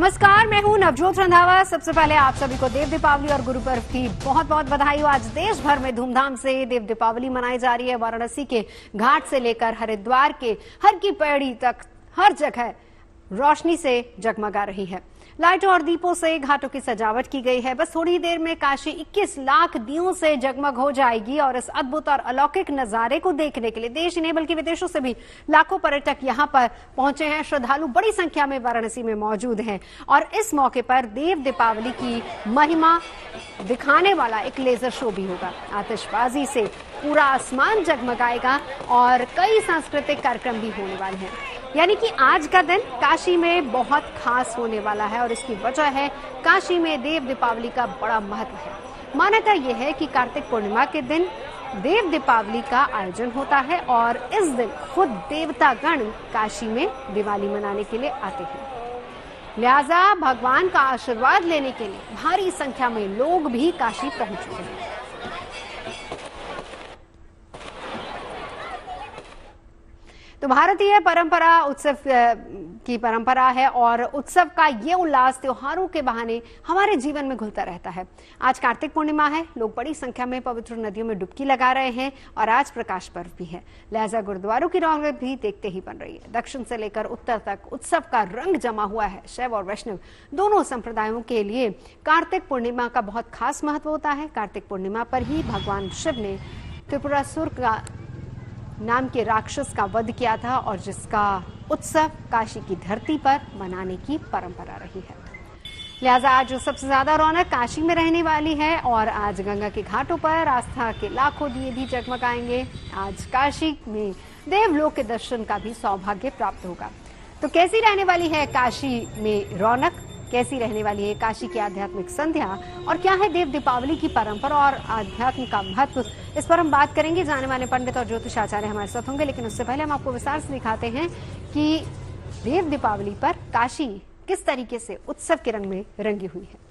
नमस्कार, मैं हूं नवजोत रंधावा। सबसे पहले आप सभी को देव दीपावली और गुरु पर्व की बहुत बहुत बधाई हो। आज देश भर में धूमधाम से देव दीपावली मनाई जा रही है। वाराणसी के घाट से लेकर हरिद्वार के हर की पैड़ी तक हर जगह रोशनी से जगमगा रही है। लाइटों और दीपों से घाटों की सजावट की गई है। बस थोड़ी देर में काशी 21 लाख दियों से जगमग हो जाएगी और इस अद्भुत और अलौकिक नजारे को देखने के लिए देश ही नहीं बल्कि विदेशों से भी लाखों पर्यटक यहां पर पहुंचे हैं। श्रद्धालु बड़ी संख्या में वाराणसी में मौजूद हैं और इस मौके पर देव दीपावली की महिमा दिखाने वाला एक लेजर शो भी होगा। आतिशबाजी से पूरा आसमान जगमगाएगा और कई सांस्कृतिक कार्यक्रम भी होने वाले हैं। यानी कि आज का दिन काशी में बहुत खास होने वाला है और इसकी वजह है काशी में देव दीपावली का बड़ा महत्व है। मान्यता यह है कि कार्तिक पूर्णिमा के दिन देव दीपावली का आयोजन होता है और इस दिन खुद देवतागण काशी में दिवाली मनाने के लिए आते हैं। लिहाजा भगवान का आशीर्वाद लेने के लिए भारी संख्या में लोग भी काशी पहुंच चुके हैं। तो भारतीय परंपरा उत्सव की परंपरा है और उत्सव का ये उल्लास त्योहारों के बहाने हमारे जीवन में घुलता रहता है। आज कार्तिक पूर्णिमा है, लोग बड़ी संख्या में पवित्र नदियों में डुबकी लगा रहे हैं और आज प्रकाश पर्व भी है। लिहाजा गुरुद्वारों की रौनक भी देखते ही बन रही है। दक्षिण से लेकर उत्तर तक उत्सव का रंग जमा हुआ है। शैव और वैष्णव दोनों संप्रदायों के लिए कार्तिक पूर्णिमा का बहुत खास महत्व होता है। कार्तिक पूर्णिमा पर ही भगवान शिव ने त्रिपुरासुर का नाम के राक्षस का वध किया था और जिसका उत्सव काशी की धरती पर मनाने की परंपरा रही है। लिहाजा आज सबसे ज्यादा रौनक काशी में रहने वाली है और आज गंगा के घाटों पर आस्था के लाखों दिए भी जगमगाएंगे। आज काशी में देवलोक के दर्शन का भी सौभाग्य प्राप्त होगा। तो कैसी रहने वाली है काशी में रौनक, कैसी रहने वाली है काशी की आध्यात्मिक संध्या और क्या है देव दीपावली की परंपरा और आध्यात्म का महत्व, इस पर हम बात करेंगे। जाने माने पंडित और ज्योतिष आचार्य हमारे साथ होंगे, लेकिन उससे पहले हम आपको विस्तार से दिखाते हैं कि देव दीपावली पर काशी किस तरीके से उत्सव के रंग में रंगी हुई है।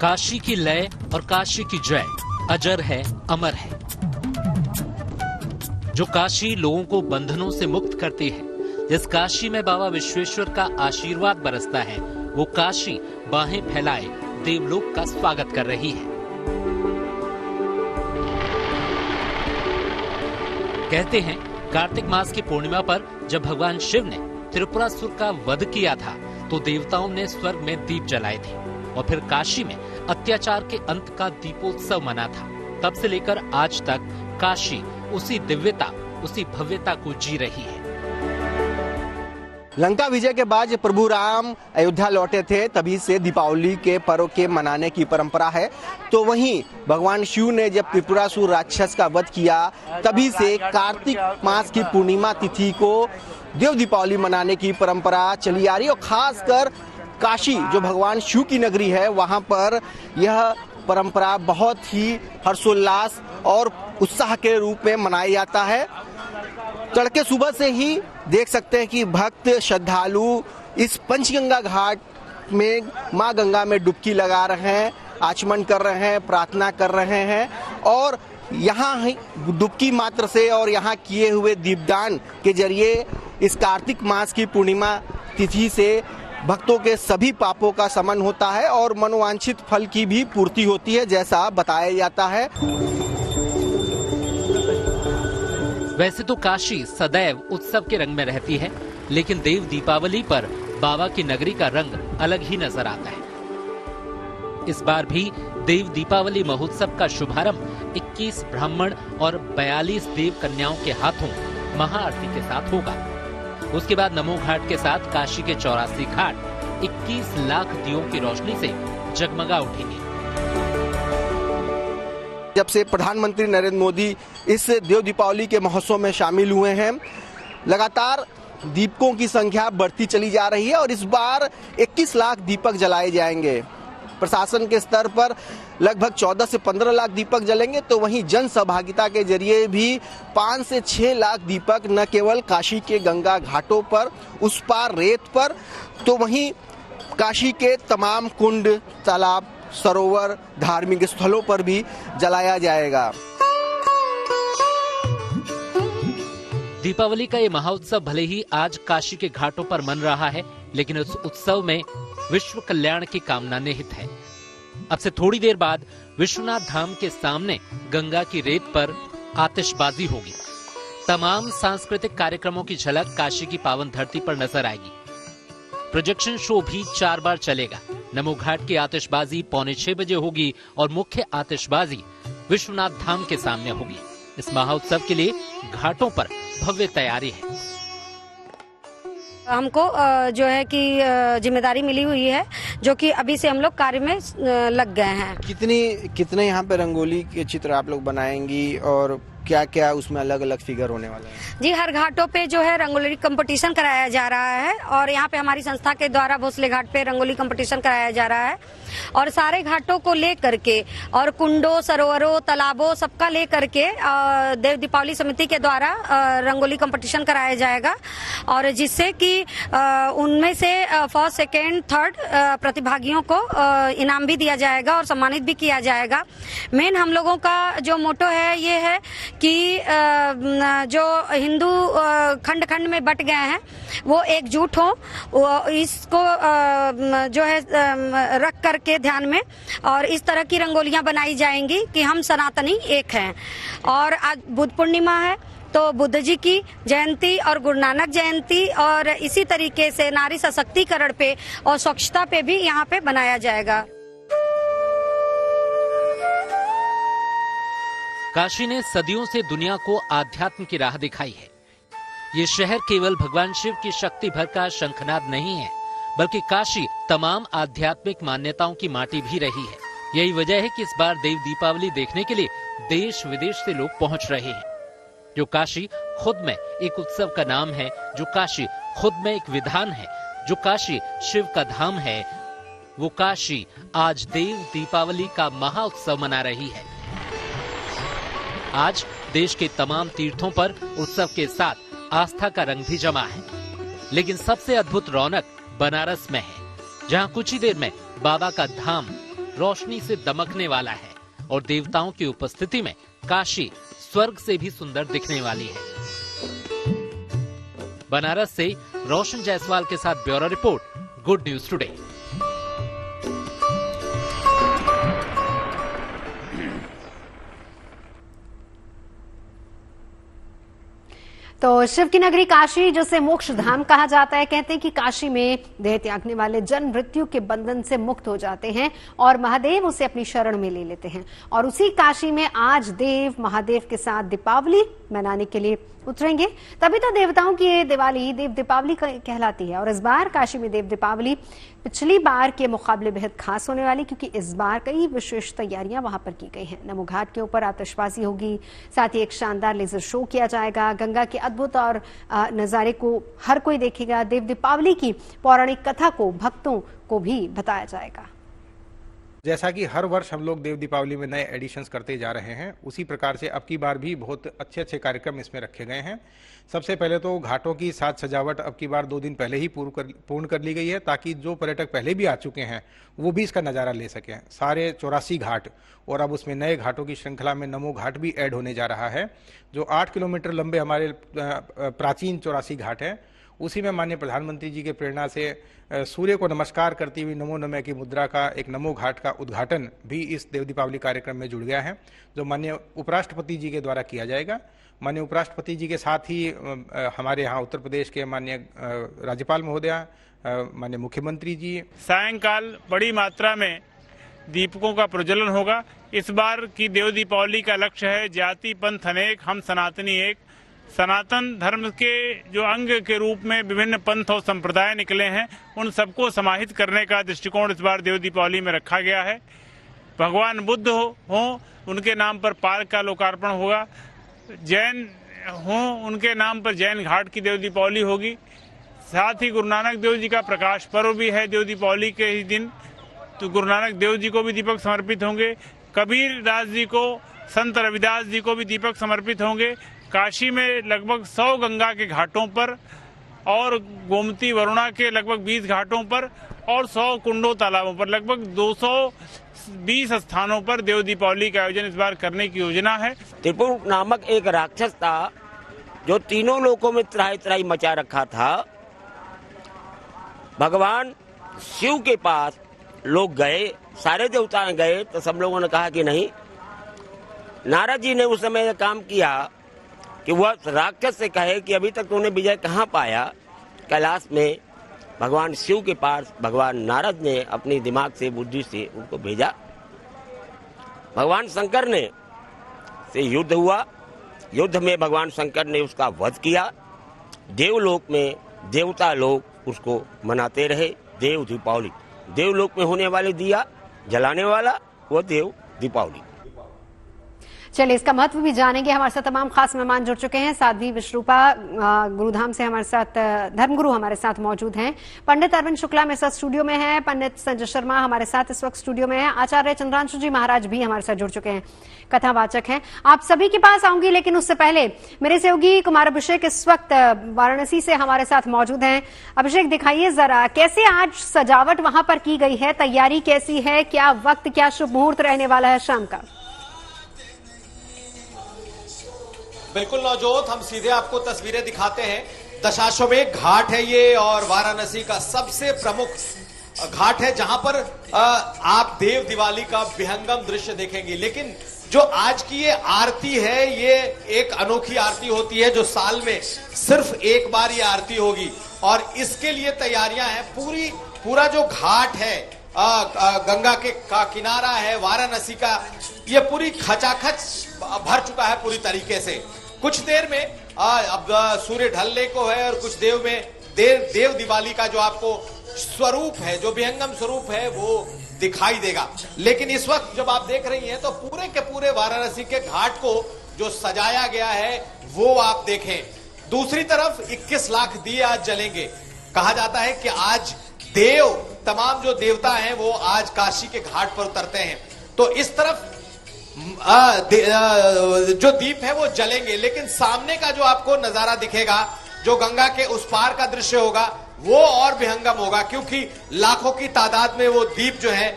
काशी की लय और काशी की जय अजर है, अमर है। जो काशी लोगों को बंधनों से मुक्त करती है, जिस काशी में बाबा विश्वेश्वर का आशीर्वाद बरसता है, वो काशी बाहें फैलाए देवलोक का स्वागत कर रही है। कहते हैं कार्तिक मास की पूर्णिमा पर जब भगवान शिव ने त्रिपुरासुर का वध किया था तो देवताओं ने स्वर्ग में दीप जलाए थे और फिर काशी में अत्याचार के अंत का दीपोत्सव मना था। तब से लेकर आज तक काशी उसी दिव्यता, उसी भव्यता को जी रही है। लंका विजय के बाद जब प्रभु राम अयोध्या लौटे थे, तभी से दीपावली के पर्व के मनाने की परंपरा है। तो वहीं भगवान शिव ने जब त्रिपुरासुर राक्षस का वध किया, तभी से कार्तिक मास की पूर्णिमा तिथि को देव दीपावली मनाने की परंपरा चली आ रही है। और खासकर काशी जो भगवान शिव की नगरी है, वहां पर यह परंपरा बहुत ही हर्षोल्लास और उत्साह के रूप में मनाया जाता है। तड़के सुबह से ही देख सकते हैं कि भक्त श्रद्धालु इस पंचगंगा घाट में मां गंगा में डुबकी लगा रहे हैं, आचमन कर रहे हैं, प्रार्थना कर रहे हैं और यहाँ डुबकी मात्र से और यहाँ किए हुए दीपदान के जरिए इस कार्तिक मास की पूर्णिमा तिथि से भक्तों के सभी पापों का शमन होता है और मनोवांछित फल की भी पूर्ति होती है, जैसा बताया जाता है। वैसे तो काशी सदैव उत्सव के रंग में रहती है, लेकिन देव दीपावली पर बाबा की नगरी का रंग अलग ही नजर आता है। इस बार भी देव दीपावली महोत्सव का शुभारंभ 21 ब्राह्मण और 42 देव कन्याओं के हाथों महाआरती के साथ होगा। उसके बाद नमो घाट के साथ काशी के 84 घाट 21 लाख दियों की रोशनी से जगमगा उठेंगे। जब से प्रधानमंत्री नरेंद्र मोदी इस देव दीपावली के महोत्सव में शामिल हुए हैं, लगातार दीपकों की संख्या बढ़ती चली जा रही है और इस बार 21 लाख दीपक जलाए जाएंगे। प्रशासन के स्तर पर लगभग 14 से 15 लाख दीपक जलेंगे, तो वहीं जन सहभागिता के जरिए भी 5 से 6 लाख दीपक न केवल काशी के गंगा घाटों पर, उस पार रेत पर, तो वहीं काशी के तमाम कुंड, तालाब, सरोवर, धार्मिक स्थलों पर भी जलाया जाएगा। दीपावली का ये महाउत्सव भले ही आज काशी के घाटों पर मन रहा है, लेकिन उस उत्सव में विश्व कल्याण की कामना निहित है। अब से थोड़ी देर बाद विश्वनाथ धाम के सामने गंगा की रेत पर आतिशबाजी होगी। तमाम सांस्कृतिक कार्यक्रमों की झलक काशी की पावन धरती पर नजर आएगी। प्रोजेक्शन शो भी 4 बार चलेगा। नमो घाट की आतिशबाजी 5:45 बजे होगी और मुख्य आतिशबाजी विश्वनाथ धाम के सामने होगी। इस महोत्सव के लिए घाटों पर भव्य तैयारी है। हमको जो है कि जिम्मेदारी मिली हुई है, जो कि अभी से हम लोग कार्य में लग गए हैं। कितने यहाँ पे रंगोली के चित्र आप लोग बनाएंगी और क्या क्या उसमें अलग अलग फिगर होने वाला है? जी, हर घाटों पे जो है रंगोली कंपटीशन कराया जा रहा है और यहाँ पे हमारी संस्था के द्वारा भोसले घाट पे रंगोली कंपटीशन कराया जा रहा है और सारे घाटों को लेकर के और कुंडों, सरोवरों, तालाबों सबका लेकर के देव दीपावली समिति के द्वारा रंगोली कंपटीशन कराया जाएगा और जिससे कि उनमें से फर्स्ट, सेकेंड, थर्ड प्रतिभागियों को इनाम भी दिया जाएगा और सम्मानित भी किया जाएगा। मेन हम लोगों का जो मोटो है ये है कि जो हिंदू खंड खंड में बट गए हैं वो एकजुट हो, इसको जो है रख करके ध्यान में, और इस तरह की रंगोलियां बनाई जाएंगी कि हम सनातनी एक हैं। और आज बुद्ध पूर्णिमा है तो बुद्ध जी की जयंती और गुरु नानक जयंती और इसी तरीके से नारी सशक्तिकरण पे और स्वच्छता पे भी यहाँ पे बनाया जाएगा। काशी ने सदियों से दुनिया को आध्यात्म की राह दिखाई है। ये शहर केवल भगवान शिव की शक्ति भर का शंखनाद नहीं है, बल्कि काशी तमाम आध्यात्मिक मान्यताओं की माटी भी रही है। यही वजह है कि इस बार देव दीपावली देखने के लिए देश विदेश से लोग पहुंच रहे हैं। जो काशी खुद में एक उत्सव का नाम है, जो काशी खुद में एक विधान है, जो काशी शिव का धाम है, वो काशी आज देव दीपावली का महाउत्सव मना रही है। आज देश के तमाम तीर्थों पर उत्सव के साथ आस्था का रंग भी जमा है, लेकिन सबसे अद्भुत रौनक बनारस में है, जहां कुछ ही देर में बाबा का धाम रोशनी से दमकने वाला है और देवताओं की उपस्थिति में काशी स्वर्ग से भी सुंदर दिखने वाली है। बनारस से रोशन जायसवाल के साथ bureau report, good news today. तो शिव की नगरी काशी, जिसे मोक्ष धाम कहा जाता है, कहते हैं कि काशी में देह त्यागने वाले जन मृत्यु के बंधन से मुक्त हो जाते हैं और महादेव उसे अपनी शरण में ले लेते हैं। और उसी काशी में आज देव महादेव के साथ दीपावली मनाने के लिए उतरेंगे। तभी तो देवताओं की ये दिवाली देव दीपावली कहलाती है। और इस बार काशी में देव दीपावली पिछली बार के मुकाबले बेहद खास होने वाली, क्योंकि इस बार कई विशेष तैयारियां वहां पर की गई हैं। नमो घाट के ऊपर आतिशबाजी होगी, साथ ही एक शानदार लेजर शो किया जाएगा। गंगा के अद्भुत और नजारे को हर कोई देखेगा। देव दीपावली की पौराणिक कथा को भक्तों को भी बताया जाएगा। जैसा कि हर वर्ष हम लोग देव दीपावली में नए एडिशंस करते जा रहे हैं, उसी प्रकार से अब की बार भी बहुत अच्छे अच्छे कार्यक्रम इसमें रखे गए हैं। सबसे पहले तो घाटों की साज सजावट अब की बार 2 दिन पहले ही पूर्ण कर ली गई है, ताकि जो पर्यटक पहले भी आ चुके हैं वो भी इसका नज़ारा ले सकें। सारे 84 घाट और अब उसमें नए घाटों की श्रृंखला में नमो घाट भी ऐड होने जा रहा है। जो 8 किलोमीटर लंबे हमारे प्राचीन 84 घाट हैं, उसी में माननीय प्रधानमंत्री जी के प्रेरणा से सूर्य को नमस्कार करती हुई नमो नमः की मुद्रा का एक नमो घाट का उद्घाटन भी इस देव दीपावली कार्यक्रम में जुड़ गया है, जो माननीय उपराष्ट्रपति जी के द्वारा किया जाएगा। माननीय उपराष्ट्रपति जी के साथ ही हमारे यहाँ उत्तर प्रदेश के माननीय राज्यपाल महोदया, माननीय मुख्यमंत्री जी। सायंकाल बड़ी मात्रा में दीपकों का प्रज्वलन होगा। इस बार की देव दीपावली का लक्ष्य है जाति पंथ अनेक, हम सनातनी एक। सनातन धर्म के जो अंग के रूप में विभिन्न पंथ और संप्रदाय निकले हैं, उन सबको समाहित करने का दृष्टिकोण इस बार देव दीपावली में रखा गया है। भगवान बुद्ध हो उनके नाम पर पार्क का लोकार्पण होगा, जैन हो उनके नाम पर जैन घाट की देव दीपावली होगी। साथ ही गुरु नानक देव जी का प्रकाश पर्व भी है देव दीपावली के ही दिन, तो गुरु नानक देव जी को भी दीपक समर्पित होंगे, कबीर दास जी को, संत रविदास जी को भी दीपक समर्पित होंगे। काशी में लगभग 100 गंगा के घाटों पर और गोमती वरुणा के लगभग 20 घाटों पर और 100 कुंडों तालाबों पर लगभग 220 स्थानों पर देव दीपावली का आयोजन इस बार करने की योजना है। त्रिपुर नामक एक राक्षस था जो तीनों लोकों में त्राही त्राही मचा रखा था। भगवान शिव के पास लोग गए, सारे देवता गए, तो सब लोगों ने कहा कि नहीं। नारद जी ने उस समय काम किया कि वह राक्षस से कहे कि अभी तक तूने विजय कहाँ पाया। कैलाश में भगवान शिव के पास भगवान नारद ने अपनी दिमाग से, बुद्धि से उनको भेजा। भगवान शंकर ने से युद्ध हुआ। युद्ध में भगवान शंकर ने उसका वध किया। देवलोक में देवता लोग उसको मनाते रहे। देव दीपावली, देवलोक में होने वाले दिया जलाने वाला वो देव दीपावली। चलिए, इसका महत्व भी जानेंगे। हमारे साथ तमाम खास मेहमान जुड़ चुके हैं। साध्वी विश्वरूपा गुरुधाम से हमारे साथ, धर्मगुरु हमारे साथ मौजूद हैं। पंडित अरविंद शुक्ला मेरे साथ स्टूडियो में हैं। पंडित संजय शर्मा हमारे साथ इस वक्त स्टूडियो में हैं। आचार्य चंद्रांशु जी महाराज भी हमारे साथ जुड़ चुके हैं, कथावाचक हैं। आप सभी के पास आऊंगी, लेकिन उससे पहले मेरे सहयोगी कुमार अभिषेक इस वक्त वाराणसी से हमारे साथ मौजूद हैं। अभिषेक, दिखाइए जरा कैसे आज सजावट वहां पर की गई है, तैयारी कैसी है, क्या वक्त, क्या शुभ मुहूर्त रहने वाला है शाम का? बिल्कुल नवजोत, हम सीधे आपको तस्वीरें दिखाते हैं। दशाश्वमेध घाट है ये और वाराणसी का सबसे प्रमुख घाट है जहां पर आप देव दिवाली का विहंगम दृश्य देखेंगे। लेकिन जो आज की ये आरती है, ये एक अनोखी आरती होती है जो साल में सिर्फ एक बार ये आरती होगी और इसके लिए तैयारियां हैं। पूरा जो घाट है, गंगा के का किनारा है वाराणसी का, ये पूरी खचाखच भर चुका है पूरी तरीके से। कुछ देर में अब सूर्य ढलने को है और कुछ देर में देव दिवाली का जो आपको स्वरूप है, जो विहंगम स्वरूप है, वो दिखाई देगा। लेकिन इस वक्त जब आप देख रही हैं तो पूरे के पूरे वाराणसी के घाट को जो सजाया गया है वो आप देखें। दूसरी तरफ 21 लाख दिए आज जलेंगे। कहा जाता है कि आज तमाम जो देवता हैं वो आज काशी के घाट पर उतरते हैं। तो इस तरफ जो दीप है वो जलेंगे, लेकिन सामने का जो आपको नजारा दिखेगा, जो गंगा के उस पार का दृश्य होगा, वो और विहंगम होगा, क्योंकि लाखों की तादाद में वो दीप जो है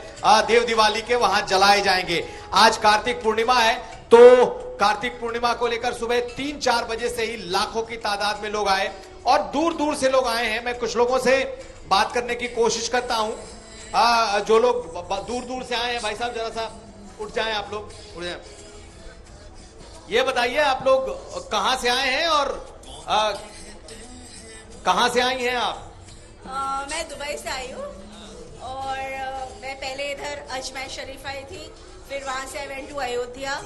देव दिवाली के वहां जलाए जाएंगे। आज कार्तिक पूर्णिमा है, तो कार्तिक पूर्णिमा को लेकर सुबह 3-4 बजे से ही लाखों की तादाद में लोग आए और दूर दूर से लोग आए हैं। मैं कुछ लोगों से बात करने की कोशिश करता हूं, जो लोग दूर दूर से आए हैं। भाई साहब, जरा सा उठ जाएं, आप लोग उठ जाएं। ये बताइए आप लोग कहां से आए हैं और कहां से आई हैं आप? मैं दुबई से आई हूँ और मैं पहले इधर अजमेर शरीफ आई थी, फिर वहां से आई वेंट टू अयोध्या।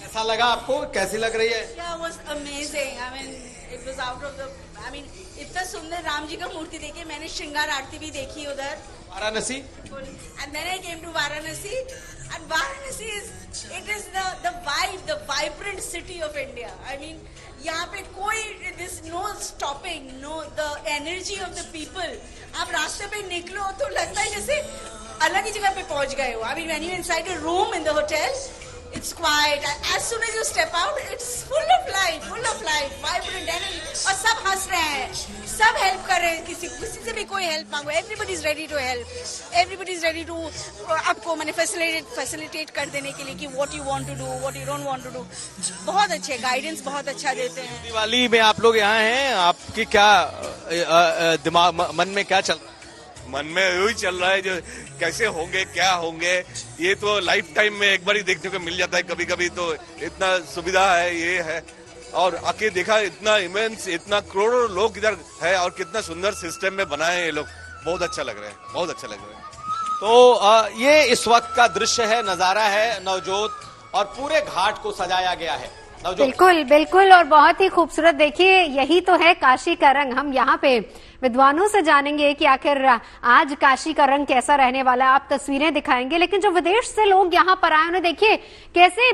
कैसा लगा आपको? कैसी लग रही है? Yeah, it was amazing. I mean, it was out of the. I mean, इतना सुंदर राम जी का मूर्ति देखी। मैंने श्रृंगार आरती भी देखी उधर Varanasi. And then I came to Varanasi, and Varanasi is the vibe, the vibrant city of India. I mean, यहाँ पे कोई this no stopping, no the energy of the people. आप रास्ते पे निकलो तो लगता है जैसे अलग ही जगह पे पहुंच गए हो। I mean, when you're inside a room in the hotel, it's quiet. As soon as you step out, it's full of life, vibrant energy. और सब हंस रहे हैं, सब हेल्प कर रहे हैं। किसी से भी कोई हेल्प मांगो, everybody is ready to help. Everybody is ready to आपको मैंने facilitate कर देने के लिए कि what you want to do, what you don't want to do. बहुत अच्छे गाइडेंस, बहुत अच्छा देते हैं। दिवाली में आप लोग यहाँ हैं, आपकी क्या दिमाग मन में क्या चल रहा है? मन में यही चल रहा है जो कैसे होंगे, क्या होंगे। ये तो लाइफ टाइम में एक बार ही देखने को मिल जाता है। कभी कभी तो इतना सुविधा है, ये है, और आके देखा इतना इमेंस, इतना करोड़ों लोग इधर है और कितना सुंदर सिस्टम में बनाए हैं ये लोग। बहुत अच्छा लग रहा है, बहुत अच्छा लग रहा है। तो ये इस वक्त का दृश्य है, नजारा है नवजोत, और पूरे घाट को सजाया गया है। बिल्कुल बिल्कुल, और बहुत ही खूबसूरत। देखिए, यही तो है काशी का रंग। हम यहाँ पे विद्वानों से जानेंगे कि आखिर आज काशी का रंग कैसा रहने वाला है। आप तस्वीरें दिखाएंगे, लेकिन जो विदेश से लोग यहाँ पर आए उन्हें देखिए कैसे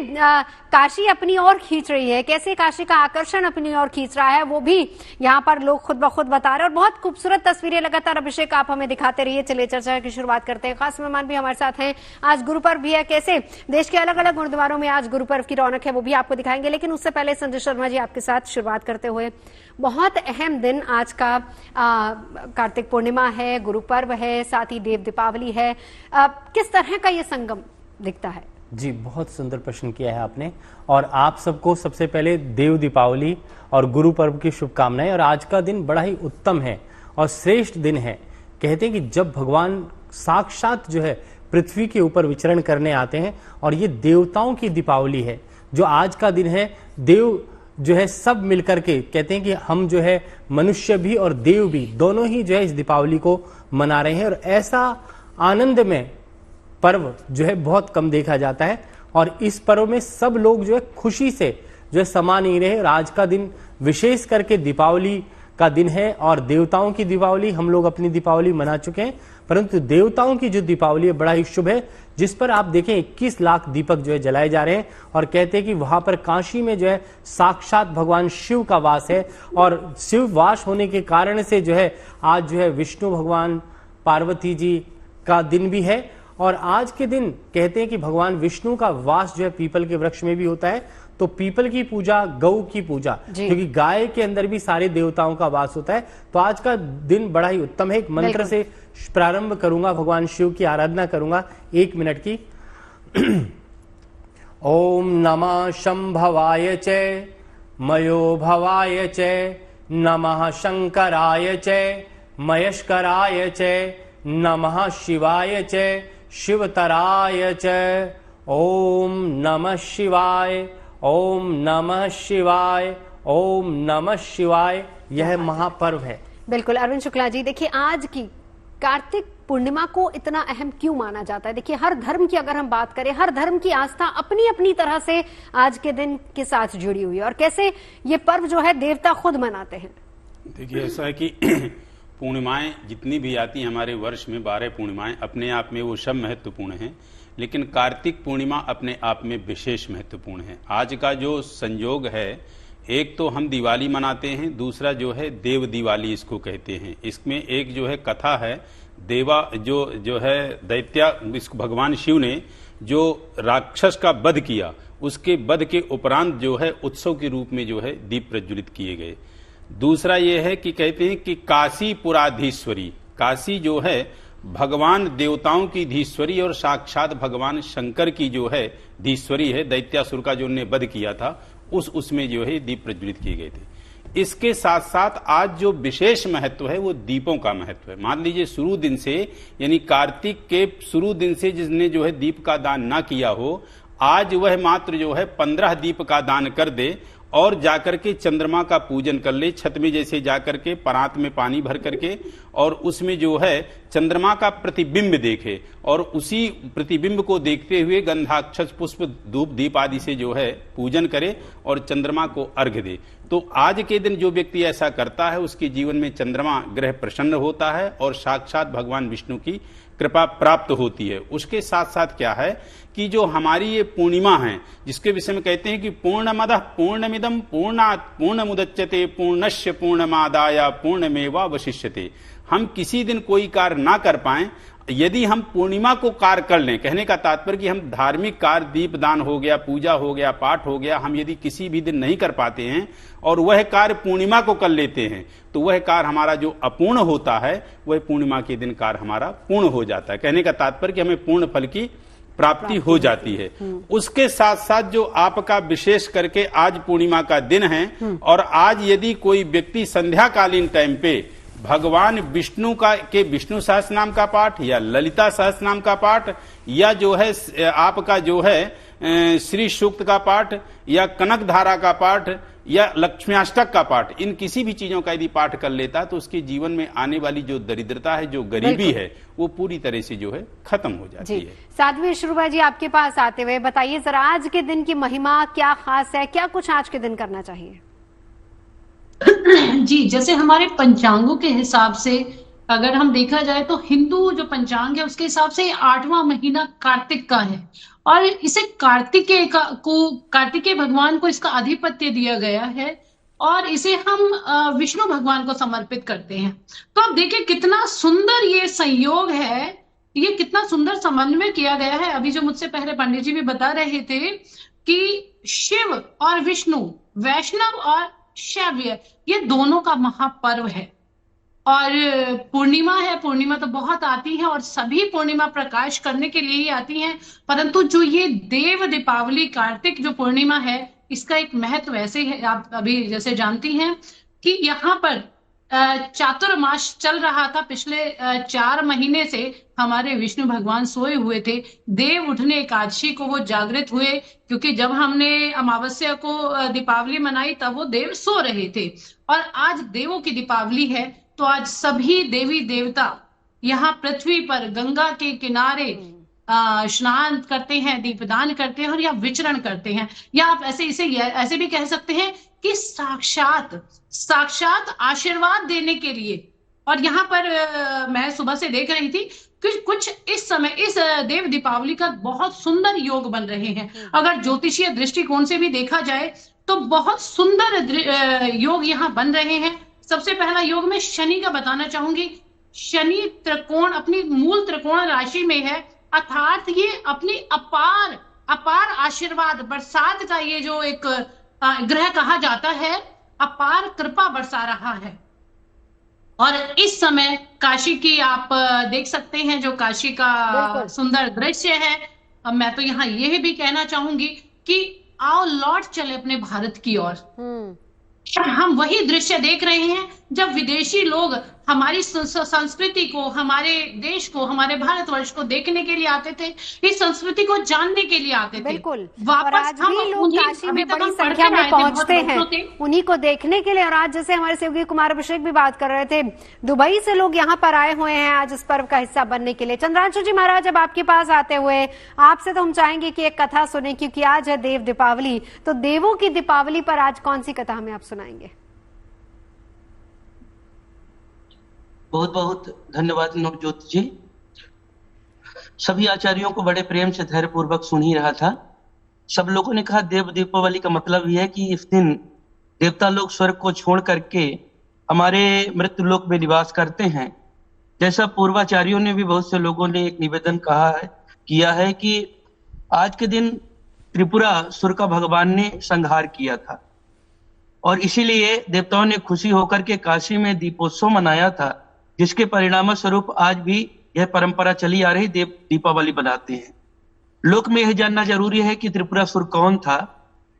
काशी अपनी ओर खींच रही है, कैसे काशी का आकर्षण अपनी ओर खींच रहा है, वो भी यहाँ पर लोग खुद ब खुद बता रहे हैं। और बहुत खूबसूरत तस्वीरें लगातार अभिषेक आप हमें दिखाते रहिए। चलिए चर्चा की शुरुआत करते हैं। खास मेहमान भी हमारे साथ हैं, आज गुरु पर्व भी है, कैसे देश के अलग अलग गुरुद्वारों में आज गुरु पर्व की रौनक है वो भी आपको दिखाएंगे। लेकिन उससे पहले संजय शर्मा जी आपके साथ शुरुआत करते हुए, बहुत अहम दिन आज का कार्तिक पूर्णिमा है, गुरु पर्व है, साथ ही देव दीपावली है। किस तरह का ये संगम दिखता है? जी, बहुत सुंदर प्रश्न किया है आपने। और आप सबको सबसे पहले देव दीपावली और गुरु पर्व की शुभकामनाएं। और आज का दिन बड़ा ही उत्तम है और श्रेष्ठ दिन है। कहते हैं कि जब भगवान साक्षात जो है पृथ्वी के ऊपर विचरण करने आते हैं, और ये देवताओं की दीपावली है जो आज का दिन है। देव जो है सब मिलकर के कहते हैं कि हम जो है मनुष्य भी और देव भी दोनों ही जो है इस दीपावली को मना रहे हैं। और ऐसा आनंद में पर्व जो है बहुत कम देखा जाता है। और इस पर्व में सब लोग जो है खुशी से जो है समा नहीं रहे। और आज का दिन विशेष करके दीपावली का दिन है। और देवताओं की दीपावली, हम लोग अपनी दीपावली मना चुके हैं, परंतु देवताओं की जो दीपावली है बड़ा ही शुभ है, जिस पर आप देखें 21 लाख दीपक जो है जलाए जा रहे हैं। और कहते हैं कि वहां पर काशी में जो है साक्षात भगवान शिव का वास है। और शिव वास होने के कारण से जो है आज जो है विष्णु भगवान पार्वती जी का दिन भी है। और आज के दिन कहते हैं कि भगवान विष्णु का वास जो है पीपल के वृक्ष में भी होता है। तो पीपल की पूजा, गौ की पूजा, क्योंकि गाय के अंदर भी सारे देवताओं का वास होता है। तो आज का दिन बड़ा ही उत्तम है। एक मंत्र से प्रारंभ करूंगा, भगवान शिव की आराधना करूंगा 1 मिनट की। ओम नमः शंभवाय च मयो भवाय च नमः शंकराय च मयस्कराय च नमः शिवाय च शिवतराय च। ओम नमः शिवाय, ओम नमः शिवाय, ओम नमः शिवाय। यह महापर्व है। बिल्कुल अरविंद शुक्ला जी, देखिए आज की कार्तिक पूर्णिमा को इतना अहम क्यों माना जाता है? देखिए हर धर्म की अगर हम बात करें, हर धर्म की आस्था अपनी अपनी तरह से आज के दिन के साथ जुड़ी हुई है। और कैसे ये पर्व जो है देवता खुद मनाते हैं। देखिए ऐसा है कि पूर्णिमाएं जितनी भी आती हैं हमारे वर्ष में, 12 पूर्णिमाएं अपने आप में वो सब महत्वपूर्ण हैं, लेकिन कार्तिक पूर्णिमा अपने आप में विशेष महत्वपूर्ण है। आज का जो संयोग है, एक तो हम दिवाली मनाते हैं, दूसरा जो है देव दिवाली इसको कहते हैं। इसमें एक जो है कथा है, देवा जो है दैत्या भगवान शिव ने जो राक्षस का वध किया, उसके वध के उपरांत जो है उत्सव के रूप में जो है दीप प्रज्वलित किए गए। दूसरा ये है कि कहते हैं कि काशी पुराधीश्वरी, काशी जो है भगवान देवताओं की धीश्वरी और साक्षात भगवान शंकर की जो है धीश्वरी है। दैत्यासुर का जो उन्होंने वध किया था उसमें जो है दीप प्रज्वलित किए गए थे। इसके साथ साथ आज जो विशेष महत्व है वो दीपों का महत्व है। मान लीजिए शुरू दिन से, यानी कार्तिक के शुरू दिन से जिसने जो है दीप का दान ना किया हो, आज वह मात्र जो है 15 दीप का दान कर दे और जाकर के चंद्रमा का पूजन कर ले, छत में जैसे जाकर के परात में पानी भर करके, और उसमें जो है चंद्रमा का प्रतिबिंब देखे और उसी प्रतिबिंब को देखते हुए गंधाक्षत पुष्प धूप दीप आदि से जो है पूजन करे और चंद्रमा को अर्घ्य दे। तो आज के दिन जो व्यक्ति ऐसा करता है उसके जीवन में चंद्रमा ग्रह प्रसन्न होता है और साक्षात भगवान विष्णु की कृपा प्राप्त होती है। उसके साथ साथ क्या है कि जो हमारी ये पूर्णिमा है, जिसके विषय में कहते हैं कि पूर्णमदः पूर्णमिदं पूर्णात् पूर्णमुदच्यते पूर्णस्य पूर्णमादाय पूर्णमेवावशिष्यते। हम किसी दिन कोई कार्य ना कर पाए, यदि हम पूर्णिमा को कार्य कर लें, कहने का तात्पर्य कि हम धार्मिक कार्य, दीपदान हो गया, पूजा हो गया, पाठ हो गया, हम यदि किसी भी दिन नहीं कर पाते हैं और वह कार्य पूर्णिमा को कर लेते हैं, तो वह कार्य हमारा जो अपूर्ण होता है वह पूर्णिमा के दिन कार्य हमारा पूर्ण हो जाता है। कहने का तात्पर्य कि हमें पूर्ण फल की प्राप्ति हो जाती है। उसके साथ साथ जो आपका विशेष करके आज पूर्णिमा का दिन है, और आज यदि कोई व्यक्ति संध्याकालीन टाइम पे भगवान विष्णु के विष्णु सहस्त्र नाम का पाठ या ललिता सहस्त्र नाम का पाठ या जो है आपका जो है श्री सूक्त का पाठ या कनक धारा का पाठ या लक्ष्म्याष्टक का पाठ, इन किसी भी चीजों का यदि पाठ कर लेता तो उसके जीवन में आने वाली जो दरिद्रता है, जो गरीबी है, वो पूरी तरह से जो है खत्म हो जाती है। साध्वी शुरुभा जी, आपके पास आते हुए बताइए जरा, आज के दिन की महिमा क्या खास है, क्या कुछ आज के दिन करना चाहिए? जी, जैसे हमारे पंचांगों के हिसाब से अगर हम देखा जाए तो हिंदू जो पंचांग है उसके हिसाब से 8वां महीना कार्तिक का है और इसे कार्तिकेय भगवान को इसका आधिपत्य दिया गया है और इसे हम विष्णु भगवान को समर्पित करते हैं। तो अब देखिए कितना सुंदर ये संयोग है, ये कितना सुंदर समन्वय किया गया है। अभी जो मुझसे पहले पंडित जी भी बता रहे थे कि शिव और विष्णु, वैष्णव और शैव्य, ये दोनों का महापर्व है और पूर्णिमा है। पूर्णिमा तो बहुत आती है और सभी पूर्णिमा प्रकाश करने के लिए ही आती हैं, परंतु जो ये देव दीपावली कार्तिक जो पूर्णिमा है इसका एक महत्व ऐसे है, आप अभी जैसे जानती हैं कि यहाँ पर चातुर्मास चल रहा था। पिछले 4 महीने से हमारे विष्णु भगवान सोए हुए थे। देव उठने एकादशी को वो जागृत हुए, क्योंकि जब हमने अमावस्या को दीपावली मनाई तब वो देव सो रहे थे और आज देवों की दीपावली है। तो आज सभी देवी देवता यहाँ पृथ्वी पर गंगा के किनारे स्नान करते हैं, दीपदान करते हैं और या विचरण करते हैं, या आप ऐसे भी कह सकते हैं कि साक्षात आशीर्वाद देने के लिए। और यहाँ पर मैं सुबह से देख रही थी कि कुछ इस समय इस देव दीपावली का बहुत सुंदर योग बन रहे हैं। अगर ज्योतिषीय दृष्टिकोण से भी देखा जाए तो बहुत सुंदर योग यहाँ बन रहे हैं। सबसे पहला योग मैं शनि का बताना चाहूंगी। शनि त्रिकोण अपनी मूल त्रिकोण राशि में है, अर्थात ये अपनी अपार आशीर्वाद, बरसात का ये जो एक ग्रह कहा जाता है, अपार कृपा बरसा रहा है। और इस समय काशी की आप देख सकते हैं, जो काशी का सुंदर दृश्य है। अब मैं तो यहाँ यह भी कहना चाहूंगी कि आओ लौट चले अपने भारत की ओर। हम वही दृश्य देख रहे हैं जब विदेशी लोग हमारी संस्कृति को, हमारे देश को, हमारे भारतवर्ष को देखने के लिए आते थे, इस संस्कृति को जानने के लिए आते थे। बिल्कुल। वापस और आज भी लोग काशी में बड़ी संख्या में पहुंचते हैं उन्हीं को देखने के लिए। और आज जैसे हमारे शिवगी कुमार अभिषेक भी बात कर रहे थे, दुबई से लोग यहाँ पर आए हुए हैं आज इस पर्व का हिस्सा बनने के लिए। चंद्रांशु जी महाराज, जब आपके पास आते हुए आपसे तो हम चाहेंगे कि एक कथा सुने, क्योंकि आज है देव दीपावली। तो देवों की दीपावली पर आज कौन सी कथा हमें आप सुनाएंगे? बहुत बहुत धन्यवाद नवज्योति जी। सभी आचार्यों को बड़े प्रेम से धैर्य पूर्वक सुन ही रहा था। सब लोगों ने कहा देव दीपावली का मतलब यह है कि इस दिन देवता लोग स्वर्ग को छोड़ करके हमारे मृत्यु लोक में निवास करते हैं। जैसा पूर्वाचार्यों ने भी बहुत से लोगों ने एक निवेदन किया है कि आज के दिन त्रिपुरासुर का भगवान ने संहार किया था और इसीलिए देवताओं ने खुशी होकर के काशी में दीपोत्सव मनाया था, जिसके परिणाम स्वरूप आज भी यह परंपरा चली आ रही, देव दीपावली बनाते हैं। लोक में यह जानना जरूरी है कि त्रिपुरासुर कौन था।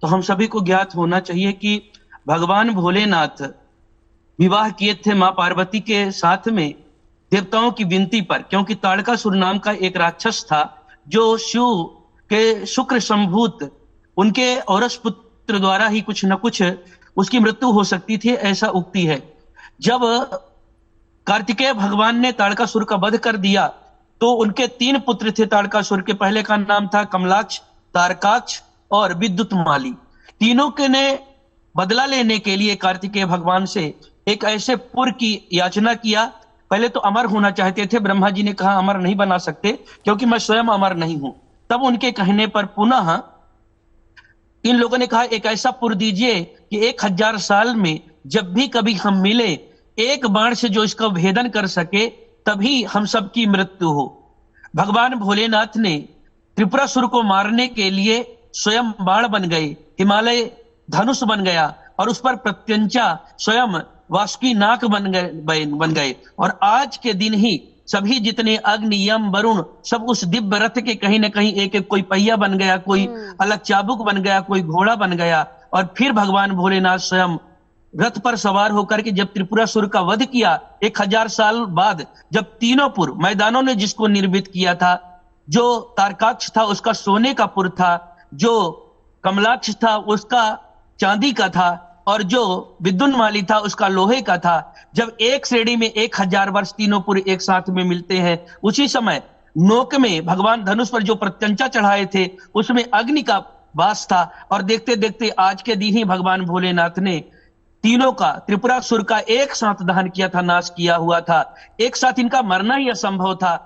तो हम सभी को ज्ञात होना चाहिए कि भगवान भोलेनाथ विवाह किए थे मां पार्वती के साथ में देवताओं की विनती पर, क्योंकि ताड़कासुर नाम का एक राक्षस था जो शिव के शुक्र संभूत उनके औरस पुत्र द्वारा ही कुछ न कुछ उसकी मृत्यु हो सकती थी, ऐसा उक्ति है। जब कार्तिकेय भगवान ने ताड़कासुर का वध कर दिया तो उनके 3 पुत्र थे ताड़कासुर के। पहले का नाम था कमलाक्ष, तारकाक्ष और विद्युतमाली। तीनों के ने बदला लेने के लिए कार्तिकेय भगवान से एक ऐसे पुर की याचना किया। पहले तो अमर होना चाहते थे, ब्रह्मा जी ने कहा अमर नहीं बना सकते क्योंकि मैं स्वयं अमर नहीं हूं। तब उनके कहने पर पुनः इन लोगों ने कहा एक ऐसा पुर दीजिए कि 1000 साल में जब भी कभी हम मिले, एक बाण से जो इसका भेदन कर सके, तभी हम सबकी मृत्यु हो। भगवान भोलेनाथ ने त्रिपुरासुर को मारने के लिए स्वयं बाण बन गए, हिमालय धनुष बन गया और उस पर प्रत्यंचा स्वयं वासुकी नाक बन गए। और आज के दिन ही सभी जितने अग्नि, यम, वरुण सब उस दिव्य रथ के कहीं न कहीं एक एक कोई पहिया बन गया, कोई अलग चाबुक बन गया, कोई घोड़ा बन गया। और फिर भगवान भोलेनाथ स्वयं रथ पर सवार होकर के जब त्रिपुरासुर का वध किया 1000 साल बाद, जब तीनों पुर मैदानों ने जिसको निर्मित किया था, जो तारकाक्ष था उसका सोने का पुर था, जो कमलाक्ष था उसका चांदी का था और जो विद्युन्माली था उसका लोहे का था। जब एक श्रेणी में 1000 वर्ष तीनों पुर एक साथ में मिलते हैं, उसी समय नोक में भगवान धनुष पर जो प्रत्यंचा चढ़ाए थे उसमें अग्नि का वास था। और देखते देखते आज के दिन ही भगवान भोलेनाथ ने तीनों का, त्रिपुरासुर का एक साथ दहन किया था, नाश किया हुआ था। एक साथ इनका मरना ही असंभव था।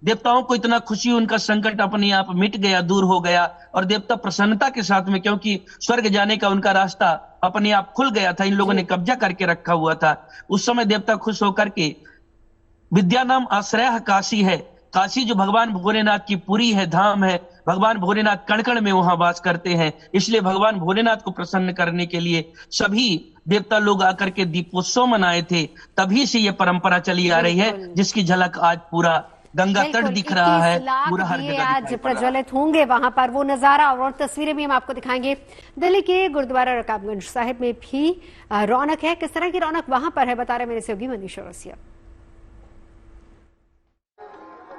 देवताओं को इतना खुशी, उनका संकट अपने आप मिट गया, दूर हो गया, और देवता प्रसन्नता के साथ में, क्योंकि स्वर्ग जाने का उनका रास्ता अपने आप खुल गया था, इन लोगों ने कब्जा करके रखा हुआ था। उस समय देवता खुश होकर के, विद्या नाम आश्रय काशी है, काशी जो भगवान भोलेनाथ की पुरी है, धाम है, भगवान भोलेनाथ कण कण में वहां वास करते हैं। इसलिए भगवान भोलेनाथ को प्रसन्न करने के लिए सभी देवता लोग आकर के दीपोत्सव मनाए थे। तभी से ये परंपरा चली आ रही है, जिसकी झलक आज पूरा गंगा तट दिख रहा है, पूरा हर जगह आज प्रज्वलित होंगे वहां पर, वो नजारा और तस्वीरें भी हम आपको दिखाएंगे। दिल्ली के गुरुद्वारा रकाबगंज साहिब में भी रौनक है। किस तरह की रौनक वहां पर है, बता रहे मेरे सहयोगी मनीष चौरसिया।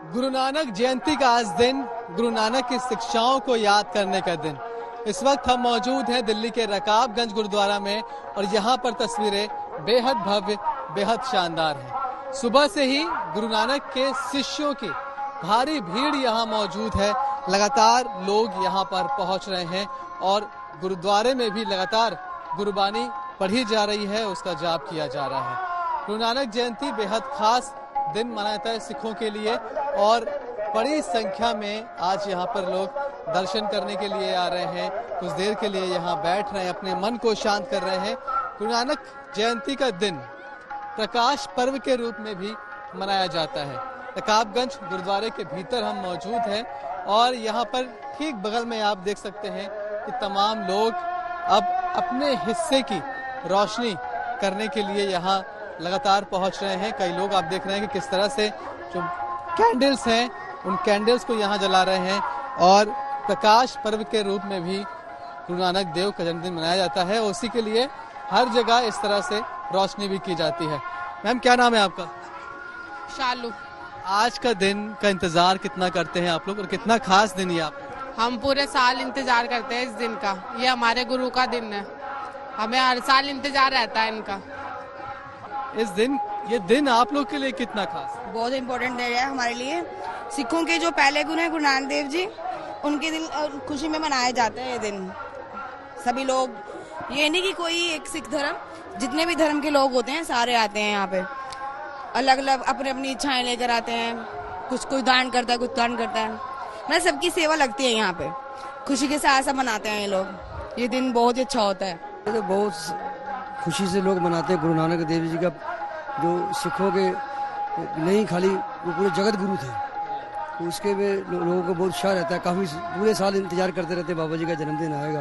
गुरु नानक जयंती का आज दिन गुरु नानक की शिक्षाओं को याद करने का दिन। इस वक्त हम मौजूद हैं दिल्ली के रकाबगंज गुरुद्वारा में, और यहाँ पर तस्वीरें बेहद भव्य, बेहद शानदार हैं। सुबह से ही गुरु नानक के शिष्यों की भारी भीड़ यहाँ मौजूद है। लगातार लोग यहाँ पर पहुँच रहे हैं और गुरुद्वारे में भी लगातार गुरुबानी पढ़ी जा रही है, उसका जाप किया जा रहा है। गुरु नानक जयंती बेहद खास दिन मनाया जाता है सिखों के लिए, और बड़ी संख्या में आज यहाँ पर लोग दर्शन करने के लिए आ रहे हैं, कुछ देर के लिए यहाँ बैठ रहे हैं, अपने मन को शांत कर रहे हैं। गुरु नानक जयंती का दिन प्रकाश पर्व के रूप में भी मनाया जाता है। रकाबगंज गुरुद्वारे के भीतर हम मौजूद हैं, और यहाँ पर ठीक बगल में आप देख सकते हैं कि तमाम लोग अब अपने हिस्से की रोशनी करने के लिए यहाँ लगातार पहुंच रहे हैं। कई लोग आप देख रहे हैं कि किस तरह से जो कैंडल्स हैं, उन कैंडल्स को यहाँ जला रहे हैं, और प्रकाश पर्व के रूप में भी गुरु नानक देव का जन्मदिन मनाया जाता है। उसी के लिए हर जगह इस तरह से रोशनी भी की जाती है। मैम, क्या नाम है आपका? शालू। आज का दिन का इंतजार कितना करते हैं आप लोग, और कितना खास दिन ये आप? हम पूरे साल इंतजार करते हैं इस दिन का। ये हमारे गुरु का दिन है, हमें हर साल इंतजार रहता है इनका। ये दिन आप लोग के लिए कितना खास? बहुत इम्पोर्टेंट डे है हमारे लिए। सिखों के जो पहले गुरु हैं गुरु नानक देव जी, उनके दिन खुशी में मनाया जाता है ये दिन। सभी लोग, ये नहीं कि कोई एक सिख धर्म, जितने भी धर्म के लोग होते हैं सारे आते हैं यहाँ पे, अलग अलग अपनी अपनी इच्छाएं लेकर आते हैं। कुछ कोई दान करता है, कुछ दान करता है, मतलब सबकी सेवा लगती है यहाँ पे। खुशी के साथ सब मनाते हैं ये लोग। ये दिन बहुत ही अच्छा होता है। ये तो बहुत खुशी से लोग मनाते हैं। गुरु नानक देव जी का जो सिखों के नहीं खाली वो पूरे जगत गुरु थे, तो उसके में लोगों को बहुत उत्साह रहता है। काफ़ी पूरे साल इंतजार करते रहते हैं बाबा जी का जन्मदिन आएगा,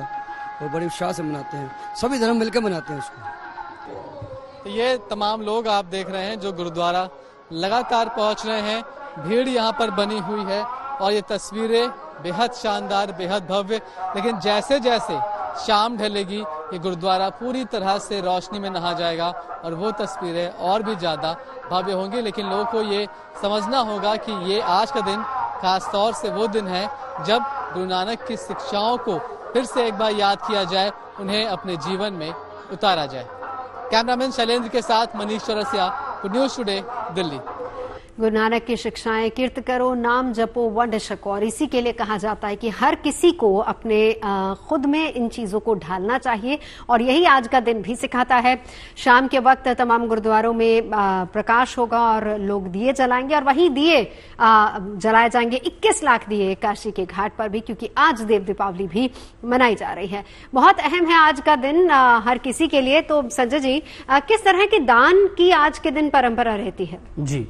और बड़े उत्साह से मनाते हैं। सभी धर्म मिलकर मनाते हैं उसको। तो ये तमाम लोग आप देख रहे हैं जो गुरुद्वारा लगातार पहुंच रहे हैं। भीड़ यहाँ पर बनी हुई है, और ये तस्वीरें बेहद शानदार, बेहद भव्य। लेकिन जैसे जैसे शाम ढलेगी, ये गुरुद्वारा पूरी तरह से रोशनी में नहा जाएगा, और वो तस्वीरें और भी ज्यादा भव्य होंगी। लेकिन लोगों को ये समझना होगा कि ये आज का दिन खास तौर से वो दिन है जब गुरु नानक की शिक्षाओं को फिर से एक बार याद किया जाए, उन्हें अपने जीवन में उतारा जाए। कैमरामैन शैलेंद्र के साथ मनीष चौरसिया, न्यूज़ टुडे, दिल्ली। गुरु नानक की शिक्षाएं, कीर्त करो, नाम जपो, वंड छको, और इसी के लिए कहा जाता है कि हर किसी को अपने खुद में इन चीजों को ढालना चाहिए, और यही आज का दिन भी सिखाता है। शाम के वक्त तमाम गुरुद्वारों में प्रकाश होगा और लोग दिए जलाएंगे, और वहीं दिए जलाए जाएंगे 21 लाख दिए काशी के घाट पर भी, क्योंकि आज देव दीपावली भी मनाई जा रही है। बहुत अहम है आज का दिन हर किसी के लिए। तो संजय जी, किस तरह के दान की आज के दिन परंपरा रहती है? जी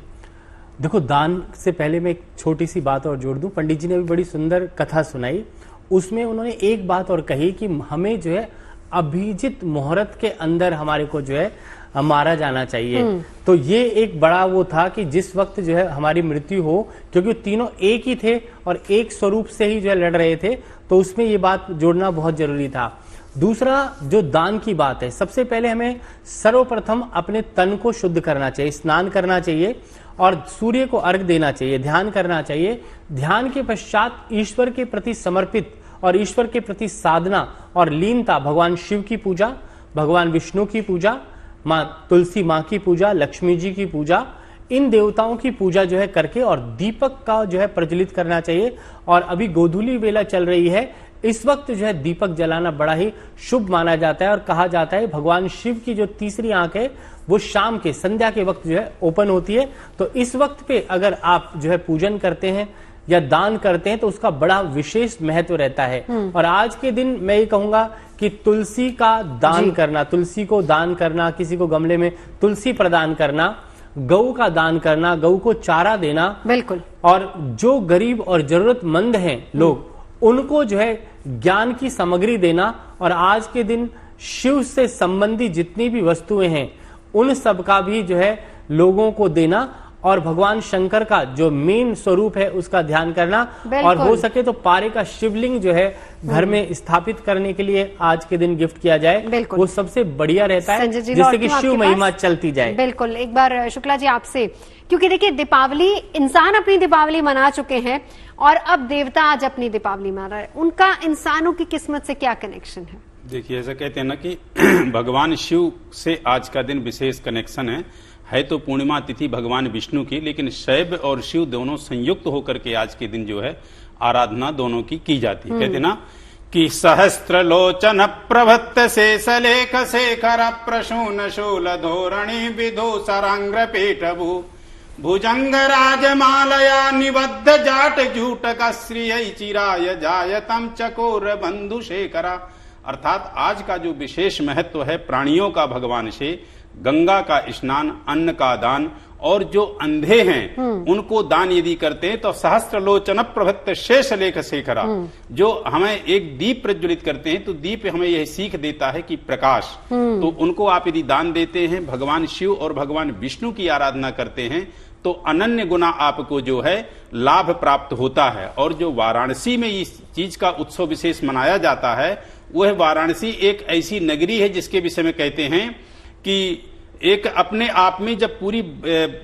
देखो, दान से पहले मैं एक छोटी सी बात और जोड़ दूं। पंडित जी ने भी बड़ी सुंदर कथा सुनाई, उसमें उन्होंने एक बात और कही कि हमें जो है अभिजित मुहूर्त के अंदर हमारे को जो है मारा जाना चाहिए। तो ये एक बड़ा वो था कि जिस वक्त जो है हमारी मृत्यु हो, क्योंकि तीनों एक ही थे और एक स्वरूप से ही जो है लड़ रहे थे, तो उसमें ये बात जोड़ना बहुत जरूरी था। दूसरा, जो दान की बात है, सबसे पहले हमें सर्वप्रथम अपने तन को शुद्ध करना चाहिए, स्नान करना चाहिए, और सूर्य को अर्घ देना चाहिए, ध्यान करना चाहिए। ध्यान के पश्चात ईश्वर के प्रति समर्पित और ईश्वर के प्रति साधना और लीनता, भगवान शिव की पूजा, भगवान विष्णु की पूजा, माँ तुलसी माँ की पूजा, लक्ष्मी जी की पूजा, इन देवताओं की पूजा जो है करके, और दीपक का जो है प्रज्वलित करना चाहिए। और अभी गोधूली वेला चल रही है, इस वक्त जो है दीपक जलाना बड़ा ही शुभ माना जाता है और कहा जाता है भगवान शिव की जो तीसरी आंख है वो शाम के संध्या के वक्त जो है ओपन होती है। तो इस वक्त पे अगर आप जो है पूजन करते हैं या दान करते हैं तो उसका बड़ा विशेष महत्व रहता है। और आज के दिन मैं ये कहूंगा कि तुलसी का दान करना, तुलसी को दान करना, किसी को गमले में तुलसी प्रदान करना, गऊ का दान करना, गऊ को चारा देना, बिल्कुल, और जो गरीब और जरूरतमंद हैं लोग उनको जो है ज्ञान की सामग्री देना, और आज के दिन शिव से संबंधी जितनी भी वस्तुएं हैं उन सब का भी जो है लोगों को देना, और भगवान शंकर का जो मेन स्वरूप है उसका ध्यान करना, और हो सके तो पारे का शिवलिंग जो है घर में स्थापित करने के लिए आज के दिन गिफ्ट किया जाए, वो सबसे बढ़िया रहता है जिससे कि शिव महिमा चलती जाए। बिल्कुल, एक बार शुक्ला जी आपसे, क्योंकि देखिए दीपावली, इंसान अपनी दीपावली मना चुके हैं और अब देवता आज अपनी दीपावली मना रहे हैं, उनका इंसानों की किस्मत से क्या कनेक्शन है? देखिए, ऐसा कहते हैं ना कि भगवान शिव से आज का दिन विशेष कनेक्शन है तो पूर्णिमा तिथि भगवान विष्णु की, लेकिन शैव और शिव दोनों संयुक्त होकर के आज के दिन जो है आराधना दोनों की जाती है। कहते ना कि सहस्त्र लोचन प्रभत्त शेषलेख शेखर प्रसून शूल धोरणी विदूषरांग्र पीठभू भुजंग राजमालया निबद्ध जाट जूटक श्रिय चिराय जायतम चकोर बंधु शेखरा। अर्थात आज का जो विशेष महत्व है प्राणियों का भगवान से, गंगा का स्नान, अन्न का दान, और जो अंधे हैं उनको दान यदि करते हैं तो सहस्त्र लोचन प्रभत्त शेष लेख शेखरा, जो हमें एक दीप प्रज्वलित करते हैं तो दीप हमें यह सीख देता है कि प्रकाश, तो उनको आप यदि दान देते हैं, भगवान शिव और भगवान विष्णु की आराधना करते हैं तो अनन्य गुना आपको जो है लाभ प्राप्त होता है। और जो वाराणसी में इस चीज का उत्सव विशेष मनाया जाता है, वह वाराणसी एक ऐसी नगरी है जिसके विषय में कहते हैं कि एक अपने आप में जब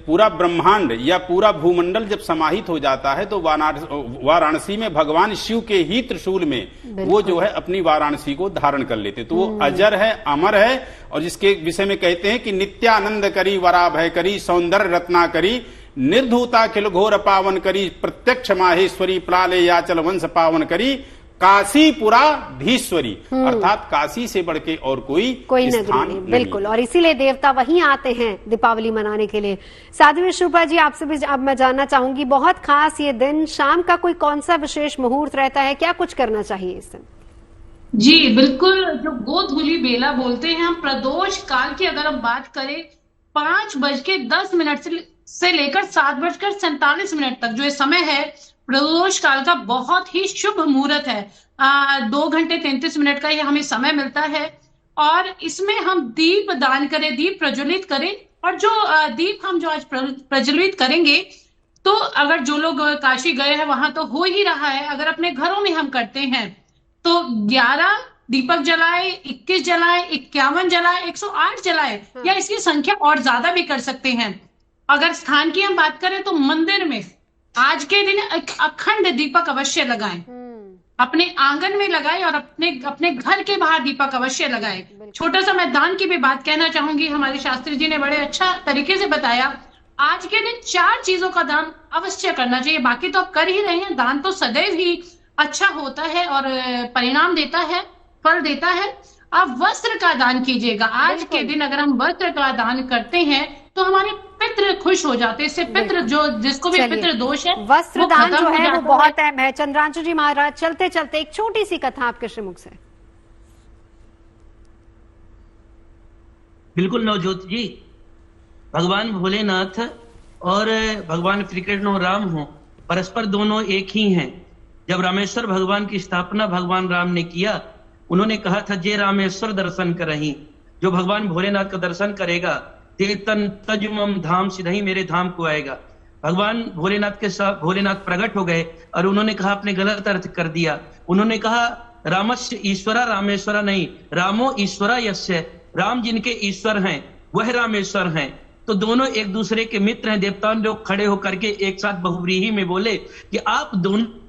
पूरा ब्रह्मांड या पूरा भूमंडल जब समाहित हो जाता है तो वाराणसी में भगवान शिव के ही त्रिशूल में वो जो है अपनी वाराणसी को धारण कर लेते, तो वो अजर है, अमर है, और जिसके विषय में कहते हैं कि नित्यानंद करी, वराभय करी, सौंदर्य रत्ना करी, निर्धूता खिल घोर पावन करी, प्रत्यक्ष माहेश्वरी प्लाले याचल वंश पावन करी, काशीपुरा धीश्वरी। अर्थात काशी से बढ़ के और कोई स्थान नहीं। बिल्कुल, और इसीलिए देवता वहीं आते हैं दीपावली मनाने के लिए। साध्वी शिल्पा जी, आपसे भी अब मैं जानना चाहूंगी, बहुत खास ये दिन, शाम का कोई कौन सा विशेष मुहूर्त रहता है, क्या कुछ करना चाहिए इस दिन? जी बिल्कुल, जो गोधूली बेला बोलते हैं हम, प्रदोष काल की अगर हम बात करें 5:10 से लेकर 7:47 तक जो ये समय है प्रदोष काल का, बहुत ही शुभ मुहूर्त है। 2 घंटे 33 मिनट का ये हमें समय मिलता है, और इसमें हम दीप दान करें, दीप प्रज्वलित करें, और जो दीप हम जो आज प्रज्वलित करेंगे, तो अगर जो लोग काशी गए हैं वहां तो हो ही रहा है, अगर अपने घरों में हम करते हैं तो 11 दीपक जलाए, 21 जलाए, 51 जलाए, 108 जलाए, या इसकी संख्या और ज्यादा भी कर सकते हैं। अगर स्थान की हम बात करें तो मंदिर में आज के दिन अखंड दीपक अवश्य लगाएं, अपने आंगन में लगाएं, और अपने घर के बाहर दीपक अवश्य लगाएं। छोटा सा मैं दान की भी बात कहना चाहूंगी, हमारे शास्त्री जी ने बड़े अच्छा तरीके से बताया। आज के दिन 4 चीजों का दान अवश्य करना चाहिए, बाकी तो आप कर ही रहे हैं। दान तो सदैव ही अच्छा होता है और परिणाम देता है, फल देता है। आप वस्त्र का दान कीजिएगा। आज के दिन अगर हम वस्त्र का दान करते हैं तो हमारे पितृ खुश हो जाते हैं। इससे पितृ जो जिसको भी पितृ दोष है, वस्त्र दान जो है वो बहुत अहम है। चंद्रांशु जी महाराज, चलते चलते एक छोटी सी कथा आपके श्रीमुख से। बिल्कुल नवजोत जी, भगवान भोलेनाथ और भगवान श्री कृष्ण और राम हो, परस्पर दोनों एक ही हैं। जब रामेश्वर भगवान की स्थापना भगवान राम ने किया, उन्होंने कहा था जे रामेश्वर दर्शन करही, जो भगवान भोलेनाथ का दर्शन करेगा ते तन तजुमम धाम सीधे मेरे धाम को आएगा। भगवान भोलेनाथ के साथ भोलेनाथ प्रकट हो गए और उन्होंने कहा, आपने गलत अर्थ कर दिया। उन्होंने कहा रामस्य ईश्वरा रामेश्वरा नहीं, रामो ईश्वरा यस्य, राम जिनके ईश्वर हैं वह रामेश्वर हैं। तो दोनों एक दूसरे के मित्र हैं। देवताओं लोग खड़े होकर के एक साथ बहुव्रीहि में बोले कि आप दोनों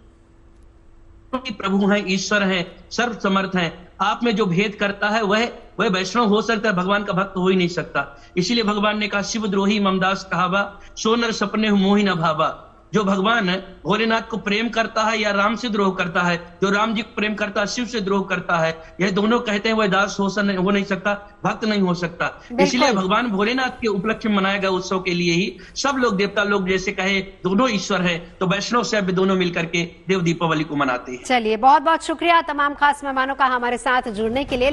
प्रभु हैं, ईश्वर हैं, सर्व समर्थ हैं। आप में जो भेद करता है वह वैष्णव हो सकता है, भगवान का भक्त हो ही नहीं सकता। इसीलिए भगवान ने कहा शिव द्रोही ममदास कहावा, सोनर सपने मोहि न भावा। जो भगवान भोलेनाथ को प्रेम करता है या राम से द्रोह करता है, जो राम जी को प्रेम करता है शिव से द्रोह करता है, यह दोनों कहते हैं वह दास हो नहीं सकता, भक्त नहीं हो सकता। इसलिए भगवान भोलेनाथ के उपलक्ष्य में मनाए गए उत्सव के लिए ही सब लोग देवता लोग जैसे कहे दोनों ईश्वर है, तो वैष्णव शैव दोनों मिलकर के देव दीपावली को मनाते हैं। चलिए, बहुत बहुत शुक्रिया तमाम खास मेहमानों का हमारे साथ जुड़ने के लिए।